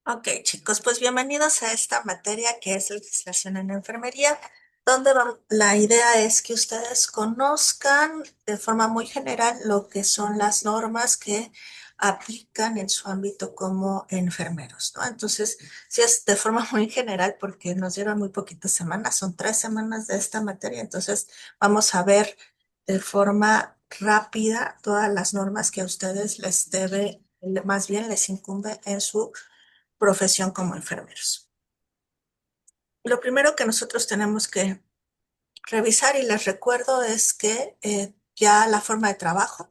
Ok, chicos, pues bienvenidos a esta materia que es legislación en enfermería, donde la idea es que ustedes conozcan de forma muy general lo que son las normas que aplican en su ámbito como enfermeros, ¿no? Entonces, sí es de forma muy general porque nos dieron muy poquitas semanas, son 3 semanas de esta materia, entonces vamos a ver de forma rápida todas las normas que a ustedes les debe, más bien les incumbe en su profesión como enfermeros. Lo primero que nosotros tenemos que revisar, y les recuerdo, es que ya la forma de trabajo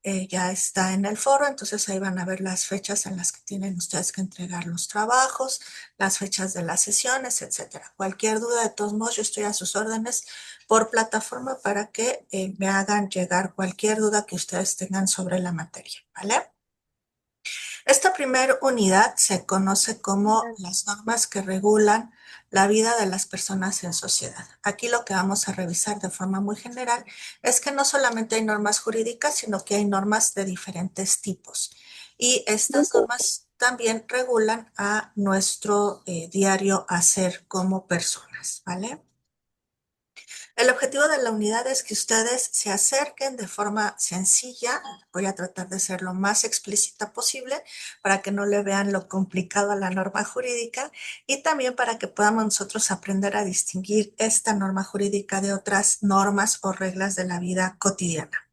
ya está en el foro, entonces ahí van a ver las fechas en las que tienen ustedes que entregar los trabajos, las fechas de las sesiones, etcétera. Cualquier duda, de todos modos, yo estoy a sus órdenes por plataforma para que me hagan llegar cualquier duda que ustedes tengan sobre la materia, ¿vale? Esta primera unidad se conoce como las normas que regulan la vida de las personas en sociedad. Aquí lo que vamos a revisar de forma muy general es que no solamente hay normas jurídicas, sino que hay normas de diferentes tipos. Y estas normas también regulan a nuestro diario hacer como personas, ¿vale? El objetivo de la unidad es que ustedes se acerquen de forma sencilla. Voy a tratar de ser lo más explícita posible para que no le vean lo complicado a la norma jurídica y también para que podamos nosotros aprender a distinguir esta norma jurídica de otras normas o reglas de la vida cotidiana.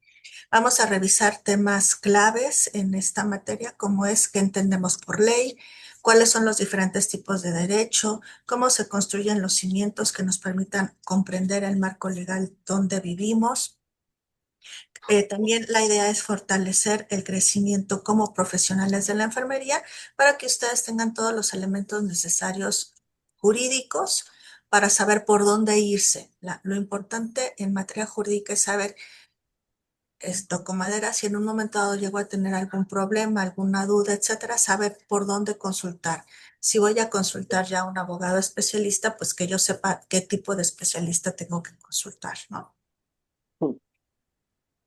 Vamos a revisar temas claves en esta materia, como es qué entendemos por ley, cuáles son los diferentes tipos de derecho, cómo se construyen los cimientos que nos permitan comprender el marco legal donde vivimos. También la idea es fortalecer el crecimiento como profesionales de la enfermería para que ustedes tengan todos los elementos necesarios jurídicos para saber por dónde irse. Lo importante en materia jurídica es saber toco madera, si en un momento dado llego a tener algún problema, alguna duda, etcétera, saber por dónde consultar. Si voy a consultar ya a un abogado especialista, pues que yo sepa qué tipo de especialista tengo que consultar, ¿no?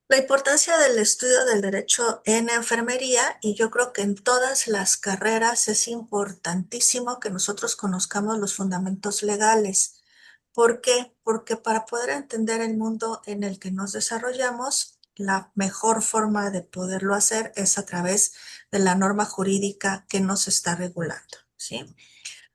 La importancia del estudio del derecho en enfermería, y yo creo que en todas las carreras es importantísimo que nosotros conozcamos los fundamentos legales. ¿Por qué? Porque para poder entender el mundo en el que nos desarrollamos, la mejor forma de poderlo hacer es a través de la norma jurídica que nos está regulando, ¿sí?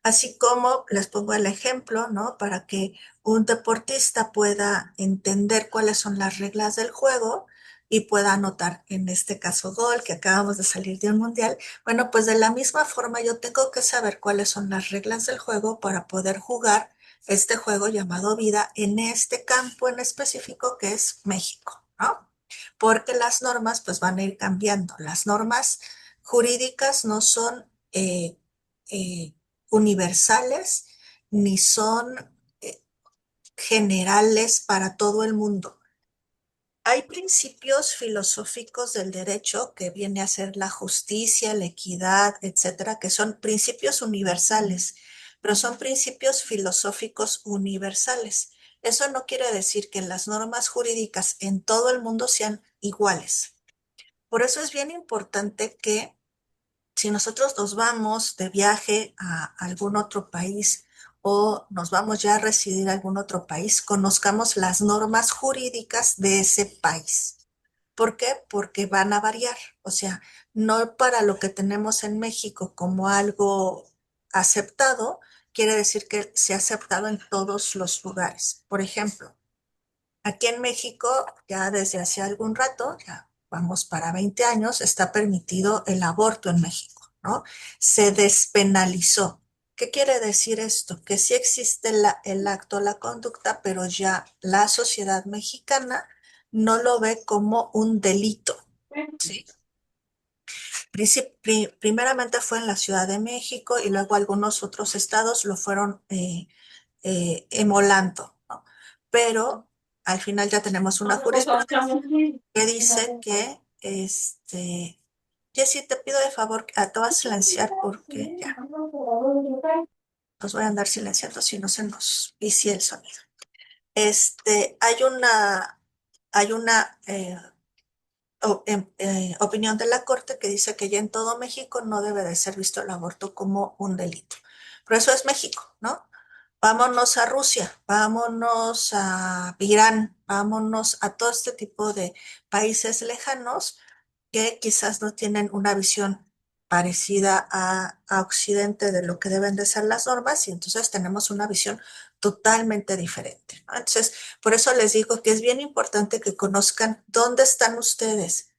Así como les pongo el ejemplo, ¿no? Para que un deportista pueda entender cuáles son las reglas del juego y pueda anotar, en este caso, gol, que acabamos de salir de un mundial. Bueno, pues de la misma forma yo tengo que saber cuáles son las reglas del juego para poder jugar este juego llamado vida en este campo en específico que es México, ¿no? Porque las normas pues van a ir cambiando. Las normas jurídicas no son eh, universales ni son generales para todo el mundo. Hay principios filosóficos del derecho que viene a ser la justicia, la equidad, etcétera, que son principios universales, pero son principios filosóficos universales. Eso no quiere decir que las normas jurídicas en todo el mundo sean iguales. Por eso es bien importante que si nosotros nos vamos de viaje a algún otro país o nos vamos ya a residir a algún otro país, conozcamos las normas jurídicas de ese país. ¿Por qué? Porque van a variar. O sea, no para lo que tenemos en México como algo aceptado, quiere decir que se ha aceptado en todos los lugares. Por ejemplo, aquí en México, ya desde hace algún rato, ya vamos para 20 años, está permitido el aborto en México, ¿no? Se despenalizó. ¿Qué quiere decir esto? Que sí existe el acto, la conducta, pero ya la sociedad mexicana no lo ve como un delito, ¿sí? Primeramente fue en la Ciudad de México y luego algunos otros estados lo fueron emulando, ¿no? Pero al final ya tenemos una jurisprudencia que dice que, Jessy, te pido de favor, te vas a silenciar porque ya, los voy a andar silenciando si no se nos vicia el sonido. Hay una opinión de la Corte que dice que ya en todo México no debe de ser visto el aborto como un delito. Pero eso es México, ¿no? Vámonos a Rusia, vámonos a Irán, vámonos a todo este tipo de países lejanos que quizás no tienen una visión parecida a Occidente de lo que deben de ser las normas y entonces tenemos una visión totalmente diferente, ¿no? Entonces, por eso les digo que es bien importante que conozcan dónde están ustedes.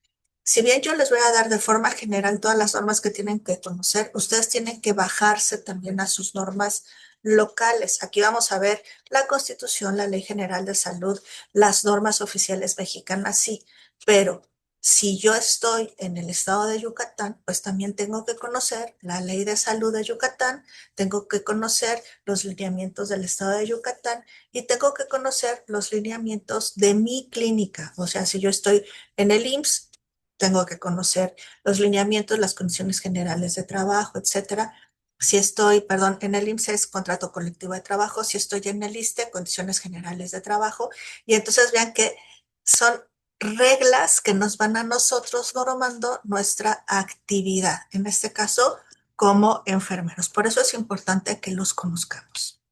Si bien yo les voy a dar de forma general todas las normas que tienen que conocer, ustedes tienen que bajarse también a sus normas locales. Aquí vamos a ver la Constitución, la Ley General de Salud, las normas oficiales mexicanas, sí, pero si yo estoy en el estado de Yucatán, pues también tengo que conocer la Ley de Salud de Yucatán, tengo que conocer los lineamientos del estado de Yucatán y tengo que conocer los lineamientos de mi clínica. O sea, si yo estoy en el IMSS, tengo que conocer los lineamientos, las condiciones generales de trabajo, etcétera. Si estoy, perdón, en el IMSS es contrato colectivo de trabajo, si estoy en el ISSSTE, condiciones generales de trabajo. Y entonces vean que son reglas que nos van a nosotros normando nuestra actividad, en este caso como enfermeros. Por eso es importante que los conozcamos.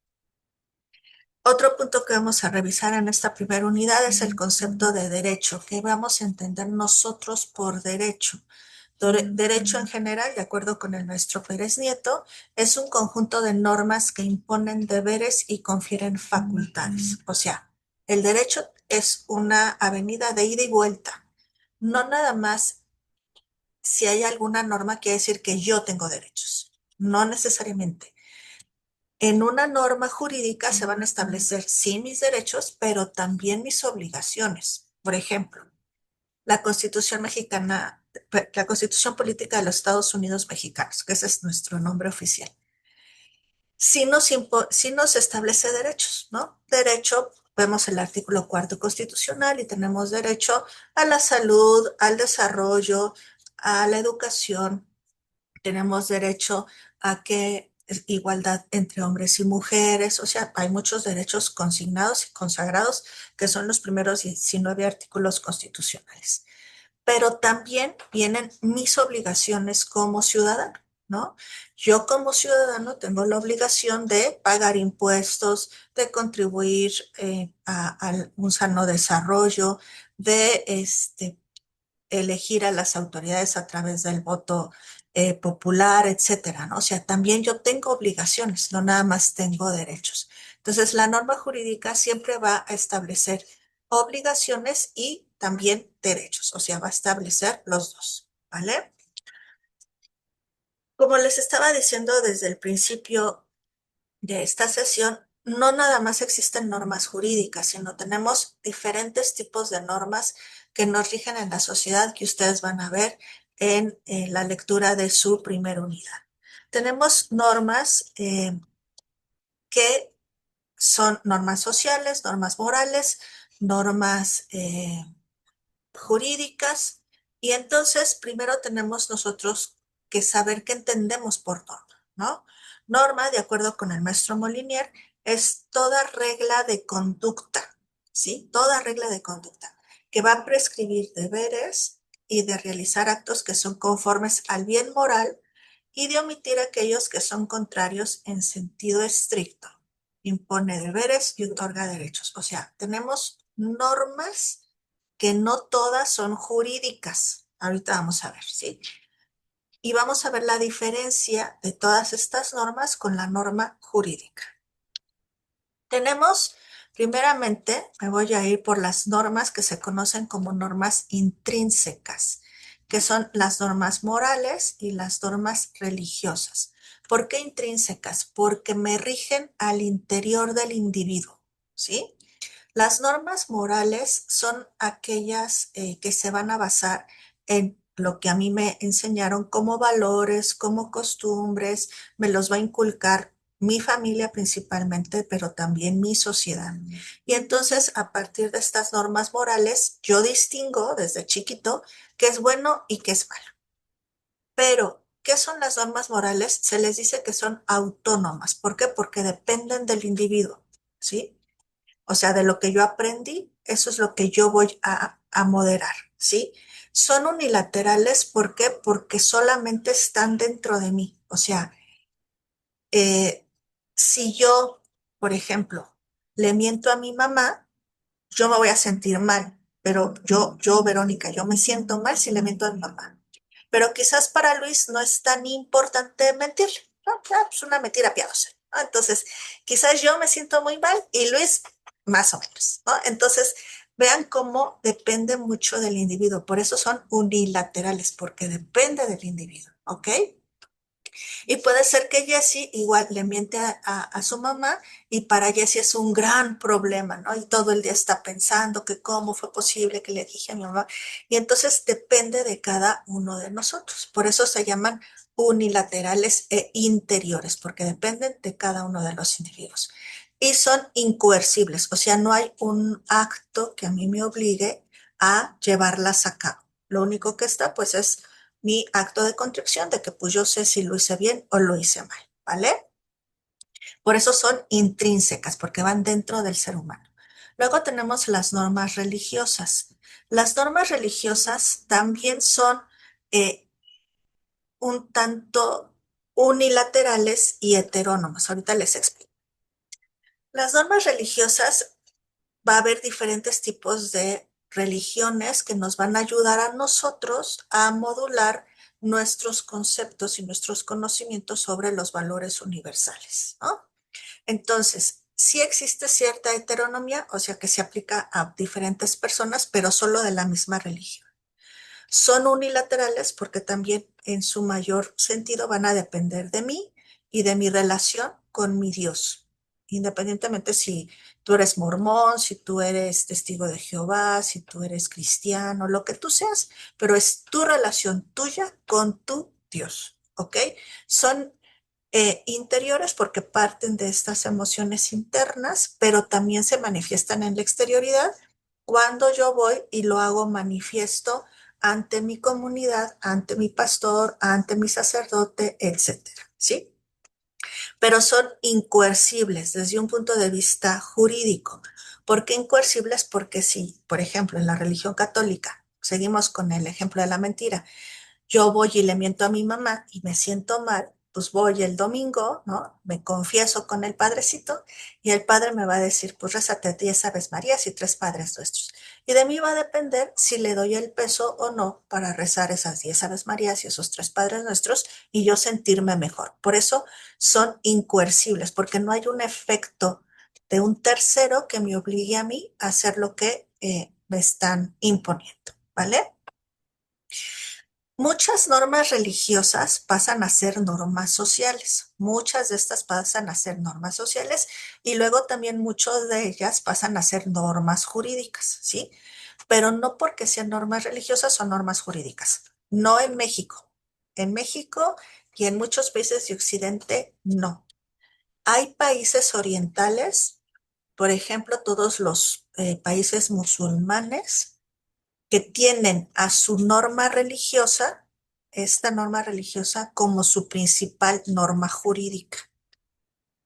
Otro punto que vamos a revisar en esta primera unidad es el concepto de derecho, que vamos a entender nosotros por derecho. Derecho en general, de acuerdo con el maestro Pérez Nieto, es un conjunto de normas que imponen deberes y confieren facultades. O sea, el derecho es una avenida de ida y vuelta. No nada más si hay alguna norma quiere decir que yo tengo derechos. No necesariamente. En una norma jurídica se van a establecer sí mis derechos, pero también mis obligaciones. Por ejemplo, la Constitución mexicana, la Constitución Política de los Estados Unidos Mexicanos, que ese es nuestro nombre oficial, sí nos establece derechos, ¿no? Derecho, vemos el artículo cuarto constitucional y tenemos derecho a la salud, al desarrollo, a la educación, tenemos derecho a que igualdad entre hombres y mujeres, o sea, hay muchos derechos consignados y consagrados que son los primeros 19 artículos constitucionales, pero también vienen mis obligaciones como ciudadano, ¿no? Yo como ciudadano tengo la obligación de pagar impuestos, de contribuir a un sano desarrollo, de elegir a las autoridades a través del voto popular, etcétera, ¿no? O sea, también yo tengo obligaciones, no nada más tengo derechos. Entonces, la norma jurídica siempre va a establecer obligaciones y también derechos, o sea, va a establecer los dos, ¿vale? Como les estaba diciendo desde el principio de esta sesión, no nada más existen normas jurídicas, sino tenemos diferentes tipos de normas que nos rigen en la sociedad que ustedes van a ver en la lectura de su primera unidad. Tenemos normas que son normas sociales, normas morales, normas jurídicas. Y entonces, primero tenemos nosotros que saber qué entendemos por norma, ¿no? Norma, de acuerdo con el maestro Molinier, es toda regla de conducta, ¿sí? Toda regla de conducta que va a prescribir deberes y de realizar actos que son conformes al bien moral y de omitir aquellos que son contrarios en sentido estricto. Impone deberes y otorga derechos. O sea, tenemos normas que no todas son jurídicas. Ahorita vamos a ver, ¿sí? Y vamos a ver la diferencia de todas estas normas con la norma jurídica. Tenemos, primeramente, me voy a ir por las normas que se conocen como normas intrínsecas, que son las normas morales y las normas religiosas. ¿Por qué intrínsecas? Porque me rigen al interior del individuo, ¿sí? Las normas morales son aquellas que se van a basar en lo que a mí me enseñaron como valores, como costumbres, me los va a inculcar mi familia principalmente, pero también mi sociedad. Y entonces, a partir de estas normas morales, yo distingo desde chiquito qué es bueno y qué es malo. Pero, ¿qué son las normas morales? Se les dice que son autónomas. ¿Por qué? Porque dependen del individuo, ¿sí? O sea, de lo que yo aprendí, eso es lo que yo voy a moderar, ¿sí? Son unilaterales, ¿por qué? Porque solamente están dentro de mí. O sea, eh, si yo, por ejemplo, le miento a mi mamá, yo me voy a sentir mal, pero Verónica, yo me siento mal si le miento a mi mamá. Pero quizás para Luis no es tan importante mentirle, ¿no? Ah, pues una mentira piadosa, ¿no? Entonces, quizás yo me siento muy mal y Luis más o menos, ¿no? Entonces, vean cómo depende mucho del individuo. Por eso son unilaterales, porque depende del individuo, ¿ok? Y puede ser que Jessie igual le miente a su mamá y para Jessie es un gran problema, ¿no? Y todo el día está pensando que cómo fue posible que le dije a mi mamá. Y entonces depende de cada uno de nosotros. Por eso se llaman unilaterales e interiores, porque dependen de cada uno de los individuos. Y son incoercibles, o sea, no hay un acto que a mí me obligue a llevarlas a cabo. Lo único que está, pues, es mi acto de contrición de que pues yo sé si lo hice bien o lo hice mal, ¿vale? Por eso son intrínsecas, porque van dentro del ser humano. Luego tenemos las normas religiosas. Las normas religiosas también son eh, un tanto unilaterales y heterónomas. Ahorita les explico. Las normas religiosas va a haber diferentes tipos de religiones que nos van a ayudar a nosotros a modular nuestros conceptos y nuestros conocimientos sobre los valores universales, ¿no? Entonces, sí existe cierta heteronomía, o sea que se aplica a diferentes personas, pero solo de la misma religión. Son unilaterales porque también en su mayor sentido van a depender de mí y de mi relación con mi Dios. Independientemente si tú eres mormón, si tú eres testigo de Jehová, si tú eres cristiano, lo que tú seas, pero es tu relación tuya con tu Dios, ¿ok? Son interiores porque parten de estas emociones internas, pero también se manifiestan en la exterioridad cuando yo voy y lo hago manifiesto ante mi comunidad, ante mi pastor, ante mi sacerdote, etcétera, ¿sí? Pero son incoercibles desde un punto de vista jurídico. ¿Por qué incoercibles? Porque si, por ejemplo, en la religión católica, seguimos con el ejemplo de la mentira, yo voy y le miento a mi mamá y me siento mal, pues voy el domingo, ¿no? Me confieso con el padrecito y el padre me va a decir, pues rézate 10 Aves Marías y 3 Padres Nuestros. Y de mí va a depender si le doy el peso o no para rezar esas 10 Aves Marías y esos 3 Padres Nuestros y yo sentirme mejor. Por eso son incoercibles, porque no hay un efecto de un tercero que me obligue a mí a hacer lo que me están imponiendo, ¿vale? Muchas normas religiosas pasan a ser normas sociales. Muchas de estas pasan a ser normas sociales y luego también muchas de ellas pasan a ser normas jurídicas, ¿sí? Pero no porque sean normas religiosas son normas jurídicas. No en México. En México y en muchos países de Occidente, no. Hay países orientales, por ejemplo, todos los países musulmanes que tienen a su norma religiosa, esta norma religiosa como su principal norma jurídica.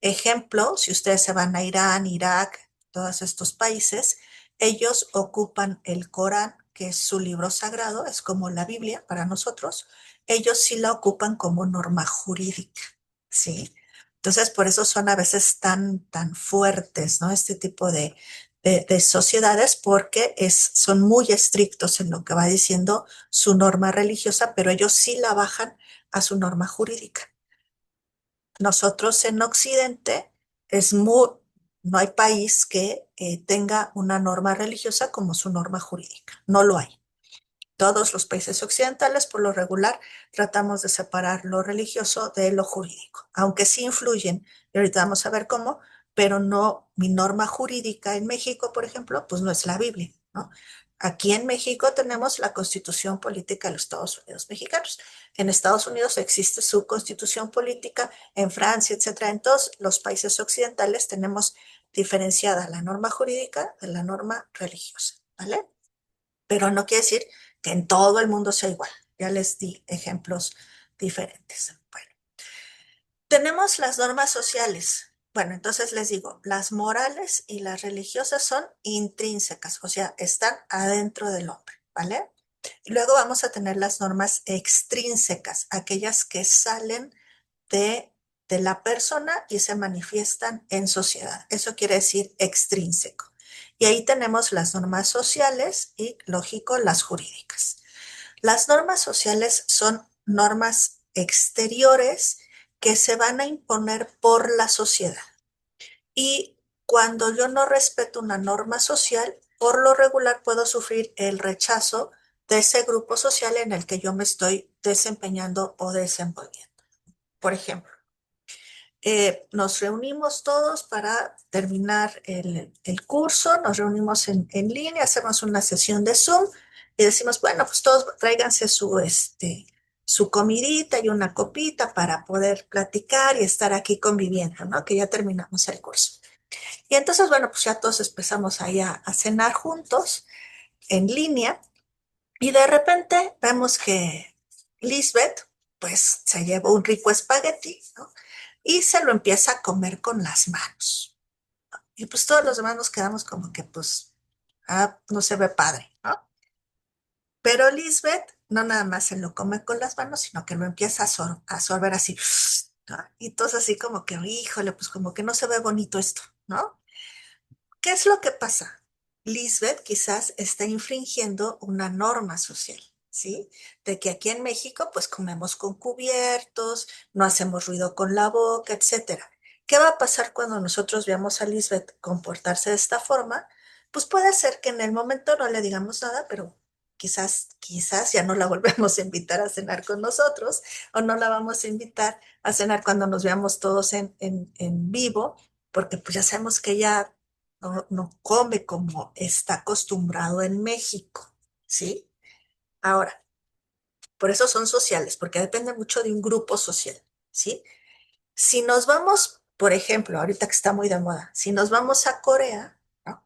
Ejemplo, si ustedes se van a Irán, Irak, todos estos países, ellos ocupan el Corán, que es su libro sagrado, es como la Biblia para nosotros, ellos sí la ocupan como norma jurídica, ¿sí? Entonces, por eso son a veces tan fuertes, ¿no? Este tipo de sociedades, porque son muy estrictos en lo que va diciendo su norma religiosa, pero ellos sí la bajan a su norma jurídica. Nosotros en Occidente es muy, no hay país que tenga una norma religiosa como su norma jurídica. No lo hay. Todos los países occidentales, por lo regular, tratamos de separar lo religioso de lo jurídico, aunque sí influyen, y ahorita vamos a ver cómo, pero no, mi norma jurídica en México, por ejemplo, pues no es la Biblia, ¿no? Aquí en México tenemos la Constitución Política de los Estados Unidos Mexicanos. En Estados Unidos existe su Constitución Política, en Francia, etcétera. En todos los países occidentales tenemos diferenciada la norma jurídica de la norma religiosa, ¿vale? Pero no quiere decir que en todo el mundo sea igual. Ya les di ejemplos diferentes. Bueno, tenemos las normas sociales. Bueno, entonces les digo, las morales y las religiosas son intrínsecas, o sea, están adentro del hombre, ¿vale? Y luego vamos a tener las normas extrínsecas, aquellas que salen de, de la persona y se manifiestan en sociedad. Eso quiere decir extrínseco. Y ahí tenemos las normas sociales y, lógico, las jurídicas. Las normas sociales son normas exteriores que se van a imponer por la sociedad. Y cuando yo no respeto una norma social, por lo regular puedo sufrir el rechazo de ese grupo social en el que yo me estoy desempeñando o desenvolviendo. Por ejemplo, nos reunimos todos para terminar el curso, nos reunimos en línea, hacemos una sesión de Zoom y decimos, bueno, pues todos tráiganse su comidita y una copita para poder platicar y estar aquí conviviendo, ¿no? Que ya terminamos el curso. Y entonces, bueno, pues ya todos empezamos ahí a cenar juntos en línea y de repente vemos que Lisbeth, pues se llevó un rico espagueti, ¿no? Y se lo empieza a comer con las manos. Y pues todos los demás nos quedamos como que, pues, no se ve padre, ¿no? Pero Lisbeth no nada más se lo come con las manos, sino que lo empieza a sorber así, ¿no? Y todos así como que, híjole, pues como que no se ve bonito esto, ¿no? ¿Qué es lo que pasa? Lisbeth quizás está infringiendo una norma social, ¿sí? De que aquí en México pues comemos con cubiertos, no hacemos ruido con la boca, etcétera. ¿Qué va a pasar cuando nosotros veamos a Lisbeth comportarse de esta forma? Pues puede ser que en el momento no le digamos nada, pero quizás ya no la volvemos a invitar a cenar con nosotros o no la vamos a invitar a cenar cuando nos veamos todos en vivo, porque pues ya sabemos que ella no come como está acostumbrado en México, ¿sí? Ahora, por eso son sociales, porque depende mucho de un grupo social, ¿sí? Si nos vamos, por ejemplo, ahorita que está muy de moda, si nos vamos a Corea, ¿no?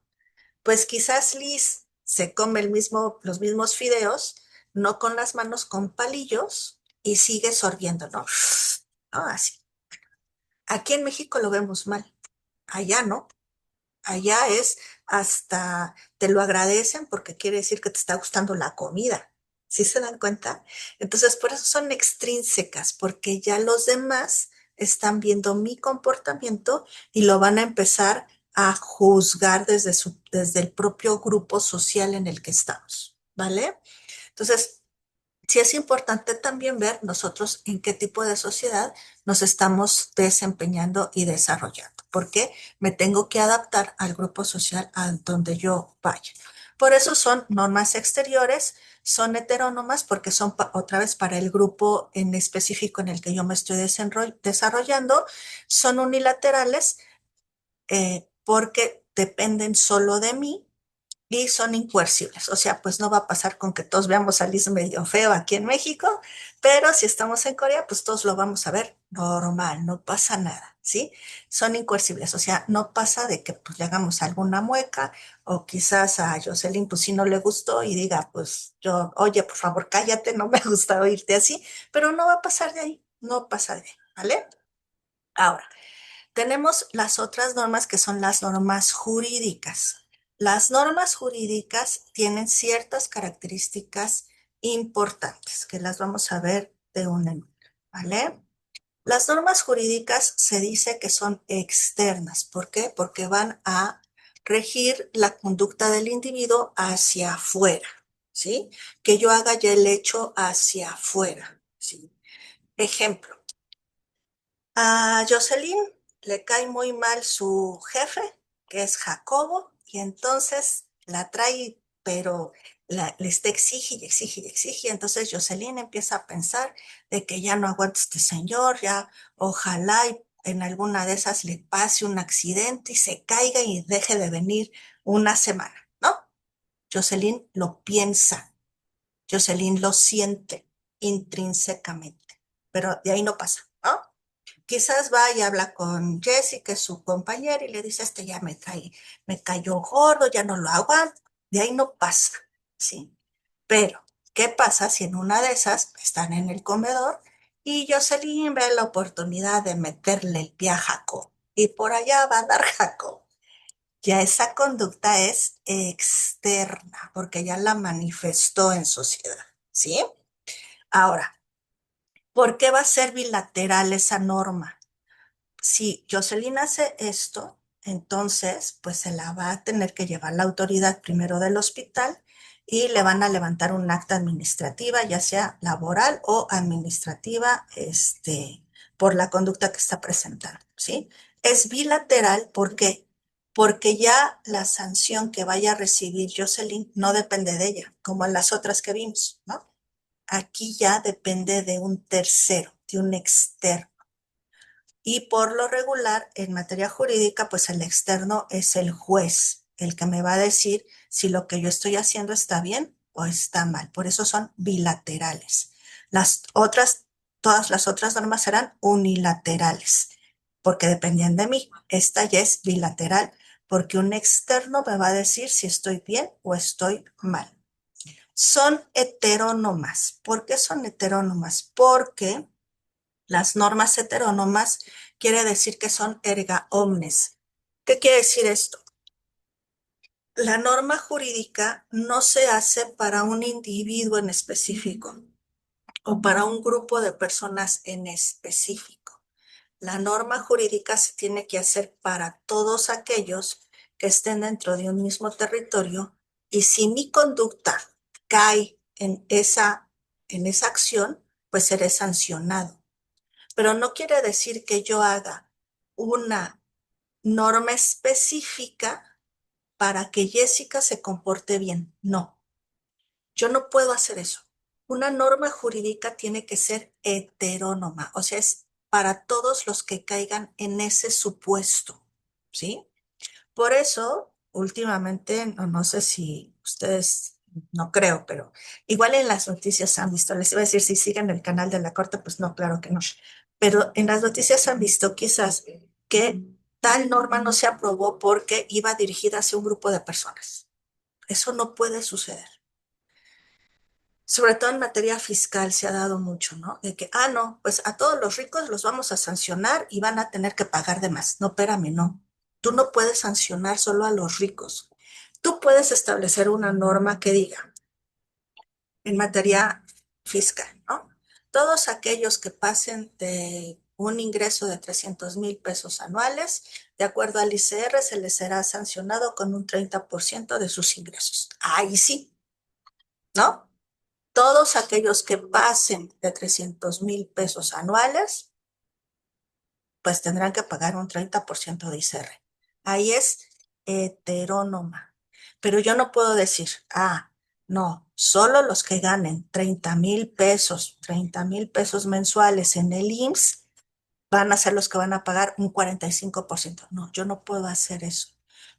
Pues quizás Liz se come los mismos fideos, no con las manos, con palillos, y sigue sorbiendo, ¿no? ¿No? Así. Aquí en México lo vemos mal, allá no. Allá es hasta te lo agradecen porque quiere decir que te está gustando la comida. ¿Sí se dan cuenta? Entonces, por eso son extrínsecas, porque ya los demás están viendo mi comportamiento y lo van a empezar a juzgar desde el propio grupo social en el que estamos. ¿Vale? Entonces, sí es importante también ver nosotros en qué tipo de sociedad nos estamos desempeñando y desarrollando, porque me tengo que adaptar al grupo social a donde yo vaya. Por eso son normas exteriores, son heterónomas porque son otra vez para el grupo en específico en el que yo me estoy desarrollando, son unilaterales porque dependen solo de mí y son incoercibles. O sea, pues no va a pasar con que todos veamos a Liz medio feo aquí en México, pero si estamos en Corea, pues todos lo vamos a ver normal, no pasa nada, ¿sí? Son incoercibles, o sea, no pasa de que pues le hagamos alguna mueca o quizás a Jocelyn pues si no le gustó y diga, pues yo, oye, por favor, cállate, no me gusta oírte así, pero no va a pasar de ahí, no pasa de ahí, ¿vale? Ahora, tenemos las otras normas que son las normas jurídicas. Las normas jurídicas tienen ciertas características importantes que las vamos a ver de una en una, ¿vale? Las normas jurídicas se dice que son externas. ¿Por qué? Porque van a regir la conducta del individuo hacia afuera, ¿sí? Que yo haga ya el hecho hacia afuera, ¿sí? Ejemplo, a Jocelyn le cae muy mal su jefe, que es Jacobo, y entonces la trae, pero le está exige y exige y exige. Entonces Jocelyn empieza a pensar de que ya no aguanta este señor, ya ojalá y en alguna de esas le pase un accidente y se caiga y deje de venir una semana, ¿no? Jocelyn lo piensa, Jocelyn lo siente intrínsecamente, pero de ahí no pasa, ¿no? Quizás va y habla con Jessie, que es su compañera, y le dice, este ya me cayó gordo, ya no lo aguanto. De ahí no pasa, ¿sí? Pero, ¿qué pasa si en una de esas están en el comedor y Jocelyn ve la oportunidad de meterle el pie a Jacob? Y por allá va a dar Jacob. Ya esa conducta es externa, porque ya la manifestó en sociedad, ¿sí? Ahora, ¿por qué va a ser bilateral esa norma? Si Jocelyn hace esto, entonces pues se la va a tener que llevar la autoridad primero del hospital y le van a levantar un acta administrativa, ya sea laboral o administrativa, por la conducta que está presentando, ¿sí? Es bilateral, ¿por qué? Porque ya la sanción que vaya a recibir Jocelyn no depende de ella, como en las otras que vimos, ¿no? Aquí ya depende de un tercero, de un externo. Y por lo regular, en materia jurídica, pues el externo es el juez, el que me va a decir si lo que yo estoy haciendo está bien o está mal. Por eso son bilaterales. Las otras, todas las otras normas serán unilaterales, porque dependían de mí. Esta ya es bilateral, porque un externo me va a decir si estoy bien o estoy mal. Son heterónomas. ¿Por qué son heterónomas? Porque las normas heterónomas quiere decir que son erga omnes. ¿Qué quiere decir esto? La norma jurídica no se hace para un individuo en específico o para un grupo de personas en específico. La norma jurídica se tiene que hacer para todos aquellos que estén dentro de un mismo territorio y si mi conducta cae en esa acción, pues seré sancionado. Pero no quiere decir que yo haga una norma específica para que Jessica se comporte bien. No, yo no puedo hacer eso. Una norma jurídica tiene que ser heterónoma, o sea, es para todos los que caigan en ese supuesto, ¿sí? Por eso, últimamente, no sé si ustedes, no creo, pero igual en las noticias han visto, les iba a decir si siguen el canal de la Corte, pues no, claro que no. Pero en las noticias han visto quizás que tal norma no se aprobó porque iba dirigida hacia un grupo de personas. Eso no puede suceder. Sobre todo en materia fiscal se ha dado mucho, ¿no? De que, no, pues a todos los ricos los vamos a sancionar y van a tener que pagar de más. No, espérame, no. Tú no puedes sancionar solo a los ricos. Tú puedes establecer una norma que diga, en materia fiscal, ¿no? Todos aquellos que pasen de un ingreso de 300,000 pesos anuales, de acuerdo al ICR, se les será sancionado con un 30% de sus ingresos. Ahí sí, ¿no? Todos aquellos que pasen de 300,000 pesos anuales, pues tendrán que pagar un 30% de ICR. Ahí es heterónoma. Pero yo no puedo decir, no, solo los que ganen 30,000 pesos mensuales en el IMSS van a ser los que van a pagar un 45%. No, yo no puedo hacer eso.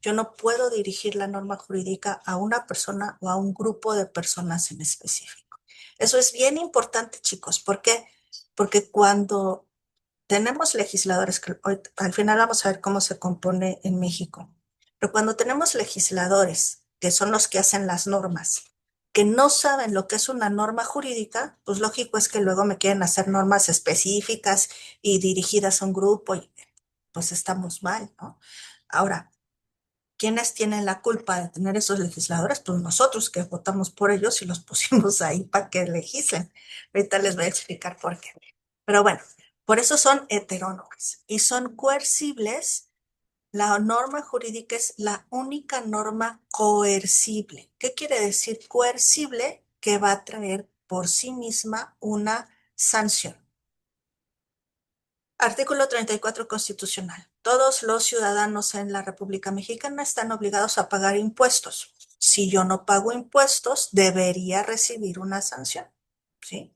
Yo no puedo dirigir la norma jurídica a una persona o a un grupo de personas en específico. Eso es bien importante, chicos. ¿Por qué? Porque cuando tenemos legisladores, que hoy, al final vamos a ver cómo se compone en México, pero cuando tenemos legisladores, que son los que hacen las normas, que no saben lo que es una norma jurídica, pues lógico es que luego me quieren hacer normas específicas y dirigidas a un grupo, y pues estamos mal, ¿no? Ahora, ¿quiénes tienen la culpa de tener esos legisladores? Pues nosotros que votamos por ellos y los pusimos ahí para que legislen. Ahorita les voy a explicar por qué. Pero bueno, por eso son heterónomas y son coercibles. La norma jurídica es la única norma coercible. ¿Qué quiere decir coercible? Que va a traer por sí misma una sanción. Artículo 34 constitucional. Todos los ciudadanos en la República Mexicana están obligados a pagar impuestos. Si yo no pago impuestos, debería recibir una sanción, ¿sí?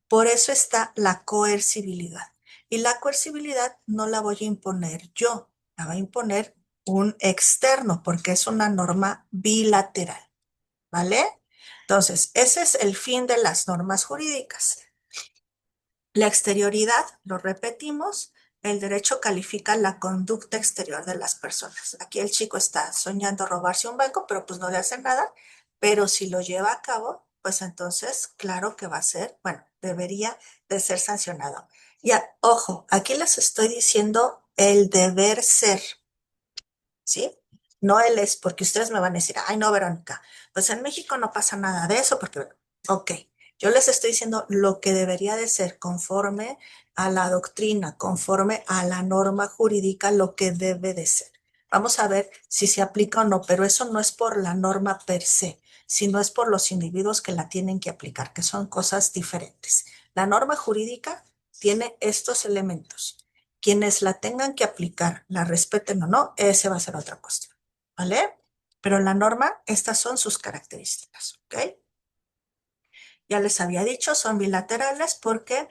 Por eso está la coercibilidad. Y la coercibilidad no la voy a imponer yo, la va a imponer un externo, porque es una norma bilateral, ¿vale? Entonces, ese es el fin de las normas jurídicas. La exterioridad, lo repetimos, el derecho califica la conducta exterior de las personas. Aquí el chico está soñando robarse un banco, pero pues no le hace nada, pero si lo lleva a cabo, pues entonces, claro que va a ser, bueno, debería de ser sancionado. Ya, ojo, aquí les estoy diciendo el deber ser, ¿sí? no él es, porque ustedes me van a decir, ay, no, Verónica, pues en México no pasa nada de eso, porque, ok, yo les estoy diciendo lo que debería de ser conforme a la doctrina, conforme a la norma jurídica, lo que debe de ser. Vamos a ver si se aplica o no, pero eso no es por la norma per se, sino es por los individuos que la tienen que aplicar, que son cosas diferentes. La norma jurídica tiene estos elementos. Quienes la tengan que aplicar, la respeten o no, ese va a ser otra cuestión. ¿Vale? Pero la norma, estas son sus características, ¿ok? Ya les había dicho, son bilaterales porque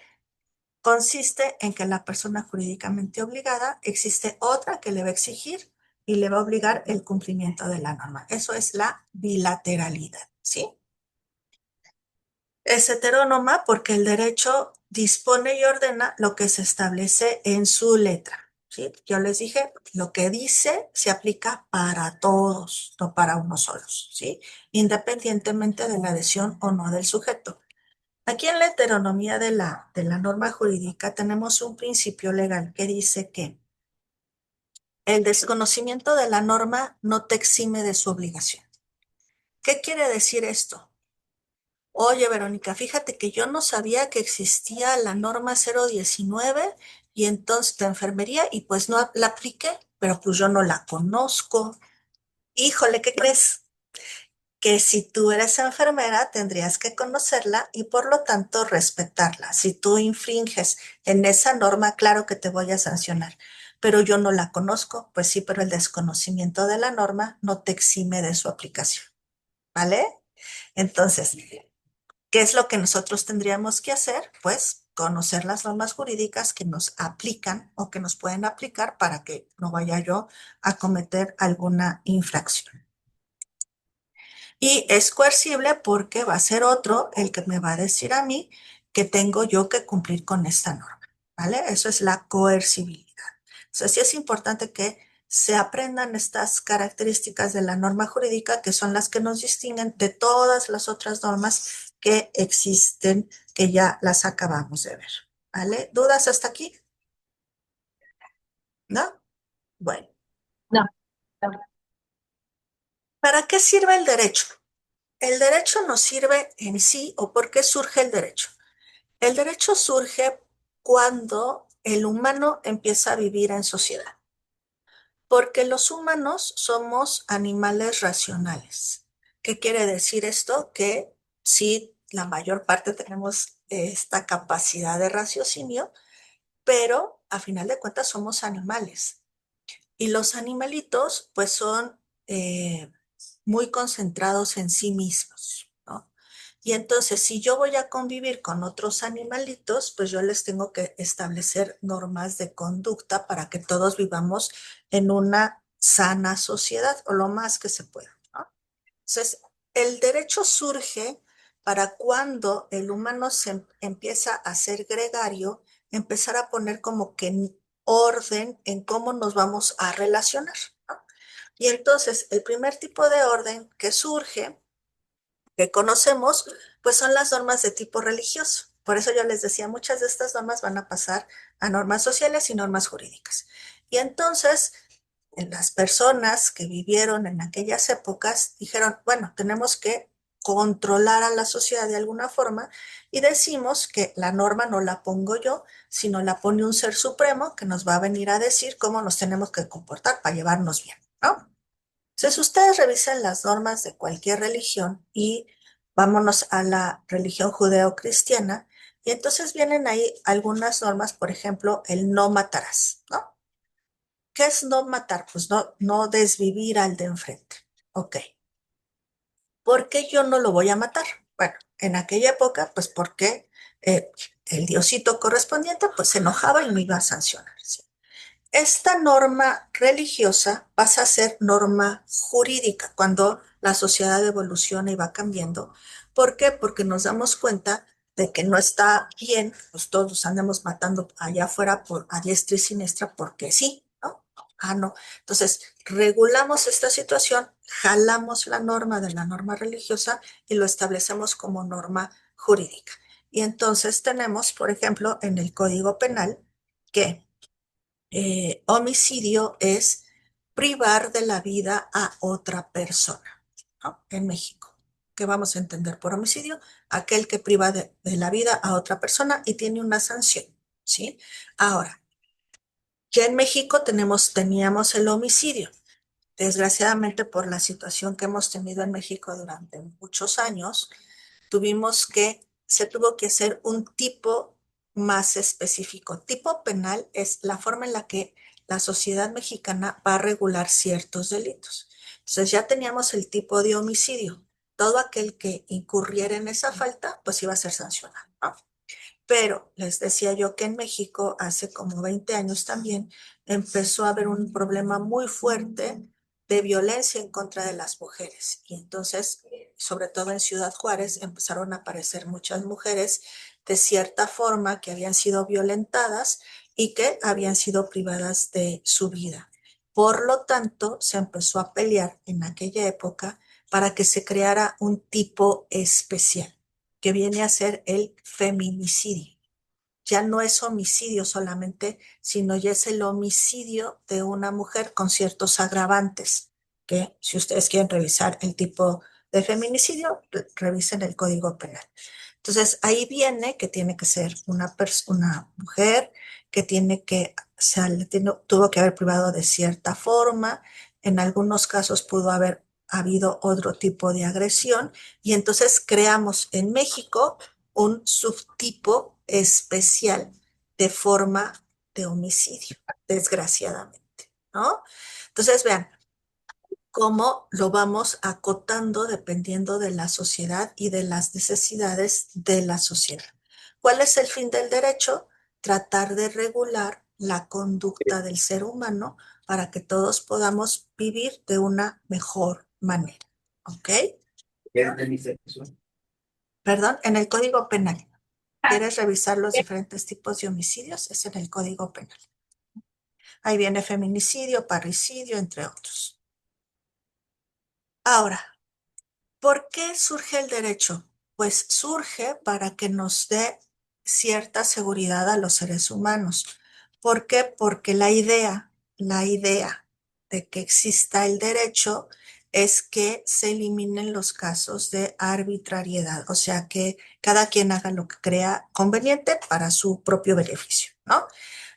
consiste en que la persona jurídicamente obligada existe otra que le va a exigir y le va a obligar el cumplimiento de la norma. Eso es la bilateralidad, ¿sí? Es heterónoma porque el derecho dispone y ordena lo que se establece en su letra. ¿Sí? Yo les dije, lo que dice se aplica para todos, no para unos solos, ¿sí? Independientemente de la adhesión o no del sujeto. Aquí en la heteronomía de la norma jurídica tenemos un principio legal que dice que el desconocimiento de la norma no te exime de su obligación. ¿Qué quiere decir esto? Oye, Verónica, fíjate que yo no sabía que existía la norma 019 y entonces de enfermería y pues no la apliqué, pero pues yo no la conozco. Híjole, ¿qué crees? Que si tú eres enfermera tendrías que conocerla y por lo tanto respetarla. Si tú infringes en esa norma, claro que te voy a sancionar, pero yo no la conozco, pues sí, pero el desconocimiento de la norma no te exime de su aplicación, ¿vale? Entonces, ¿qué es lo que nosotros tendríamos que hacer? Pues conocer las normas jurídicas que nos aplican o que nos pueden aplicar para que no vaya yo a cometer alguna infracción. Y es coercible porque va a ser otro el que me va a decir a mí que tengo yo que cumplir con esta norma, ¿vale? Eso es la coercibilidad. Entonces, sí es importante que se aprendan estas características de la norma jurídica que son las que nos distinguen de todas las otras normas que existen, que ya las acabamos de ver, ¿vale? ¿Dudas hasta aquí? ¿No? Bueno, No, no. ¿para qué sirve el derecho? El derecho nos sirve en sí o por qué surge el derecho. El derecho surge cuando el humano empieza a vivir en sociedad, porque los humanos somos animales racionales. ¿Qué quiere decir esto? Que sí, la mayor parte tenemos esta capacidad de raciocinio, pero a final de cuentas somos animales. Y los animalitos, pues son muy concentrados en sí mismos, ¿no? Y entonces, si yo voy a convivir con otros animalitos, pues yo les tengo que establecer normas de conducta para que todos vivamos en una sana sociedad o lo más que se pueda, ¿no? Entonces, el derecho surge para cuando el humano empieza a ser gregario, empezar a poner como que en orden en cómo nos vamos a relacionar, ¿no? Y entonces, el primer tipo de orden que surge, que conocemos, pues son las normas de tipo religioso. Por eso yo les decía, muchas de estas normas van a pasar a normas sociales y normas jurídicas. Y entonces, las personas que vivieron en aquellas épocas dijeron, bueno, tenemos que controlar a la sociedad de alguna forma y decimos que la norma no la pongo yo, sino la pone un ser supremo que nos va a venir a decir cómo nos tenemos que comportar para llevarnos bien, ¿no? Entonces, ustedes revisan las normas de cualquier religión y vámonos a la religión judeo-cristiana y entonces vienen ahí algunas normas, por ejemplo, el no matarás, ¿no? ¿Qué es no matar? Pues no desvivir al de enfrente. Ok. ¿Por qué yo no lo voy a matar? Bueno, en aquella época, pues porque el diosito correspondiente pues se enojaba y me iba a sancionar, ¿sí? Esta norma religiosa pasa a ser norma jurídica cuando la sociedad evoluciona y va cambiando. ¿Por qué? Porque nos damos cuenta de que no está bien, pues todos andamos matando allá afuera por a diestra y siniestra porque sí, ¿no? Ah, no. Entonces, regulamos esta situación, jalamos la norma de la norma religiosa y lo establecemos como norma jurídica. Y entonces tenemos, por ejemplo, en el Código Penal que homicidio es privar de la vida a otra persona, ¿no? En México. ¿Qué vamos a entender por homicidio? Aquel que priva de la vida a otra persona y tiene una sanción, ¿sí? Ahora, ya en México teníamos el homicidio. Desgraciadamente, por la situación que hemos tenido en México durante muchos años, se tuvo que hacer un tipo más específico. Tipo penal es la forma en la que la sociedad mexicana va a regular ciertos delitos. Entonces ya teníamos el tipo de homicidio. Todo aquel que incurriera en esa falta, pues iba a ser sancionado, ¿no? Pero les decía yo que en México hace como 20 años también empezó a haber un problema muy fuerte de violencia en contra de las mujeres. Y entonces, sobre todo en Ciudad Juárez, empezaron a aparecer muchas mujeres de cierta forma que habían sido violentadas y que habían sido privadas de su vida. Por lo tanto, se empezó a pelear en aquella época para que se creara un tipo especial que viene a ser el feminicidio. Ya no es homicidio solamente, sino ya es el homicidio de una mujer con ciertos agravantes, que si ustedes quieren revisar el tipo de feminicidio, revisen el Código Penal. Entonces, ahí viene que tiene que ser una mujer que tuvo que haber privado de cierta forma. En algunos casos pudo haber habido otro tipo de agresión. Y entonces creamos en México un subtipo especial de forma de homicidio, desgraciadamente, ¿no? Entonces, vean, cómo lo vamos acotando dependiendo de la sociedad y de las necesidades de la sociedad. ¿Cuál es el fin del derecho? Tratar de regular la conducta del ser humano para que todos podamos vivir de una mejor manera. ¿Ok? Perdón, en el Código Penal. ¿Quieres revisar los diferentes tipos de homicidios? Es en el Código Penal. Ahí viene feminicidio, parricidio, entre otros. Ahora, ¿por qué surge el derecho? Pues surge para que nos dé cierta seguridad a los seres humanos. ¿Por qué? Porque la idea de que exista el derecho es que se eliminen los casos de arbitrariedad, o sea, que cada quien haga lo que crea conveniente para su propio beneficio, ¿no?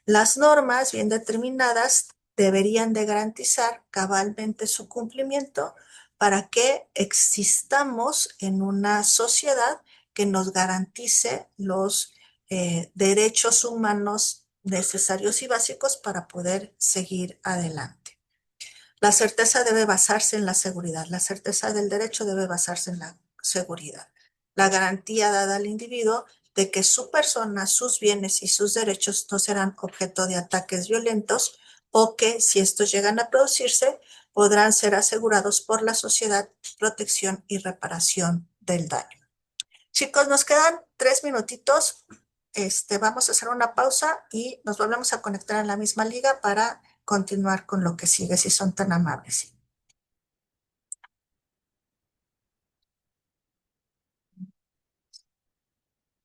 Las normas bien determinadas deberían de garantizar cabalmente su cumplimiento para que existamos en una sociedad que nos garantice los derechos humanos necesarios y básicos para poder seguir adelante. La certeza debe basarse en la seguridad, la certeza del derecho debe basarse en la seguridad. La garantía dada al individuo de que su persona, sus bienes y sus derechos no serán objeto de ataques violentos o que, si estos llegan a producirse, podrán ser asegurados por la sociedad protección y reparación del daño. Chicos, nos quedan 3 minutitos. Vamos a hacer una pausa y nos volvemos a conectar en la misma liga para continuar con lo que sigue, si son tan amables.